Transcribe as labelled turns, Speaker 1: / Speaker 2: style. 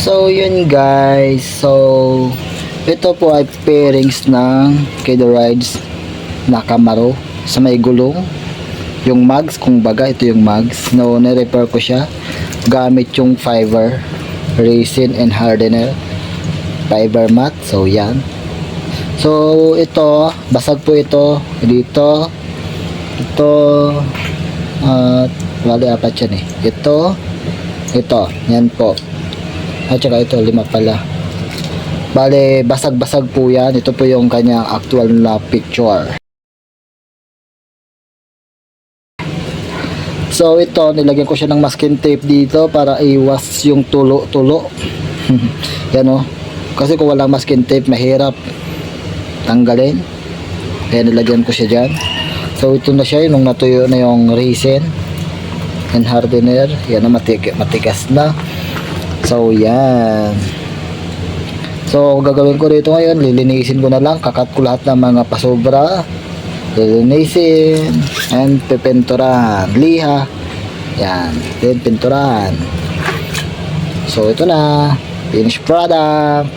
Speaker 1: So yun guys, so ito po ay pairings ng Kido Rides na Camaro sa may gulong. Yung mags, kung baga ito yung mags, no, na-repair ko siya gamit yung fiber resin and hardener fiber mat. So yan, so ito basag po ito dito, ito wala, apat yan eh, ito yan po, at saka ito 5 pala. Bale, basag-basag po yan. Ito po yung kanyang actual na picture. So ito, nilagyan ko siya ng masking tape dito para iwas yung tulo-tulo. Yan o. Kasi kung walang masking tape, mahirap tanggalin. Kaya nilagyan ko siya dyan. So ito na siya, nung natuyo na yung resin and hardener. Yan na, matigas na. So yan. So gagawin ko dito ngayon, lilinisin ko na lang, kakat ko lahat ng mga pasobra, lilinisin and pipinturan, liha, yan, then pinturan. So ito na, finished product.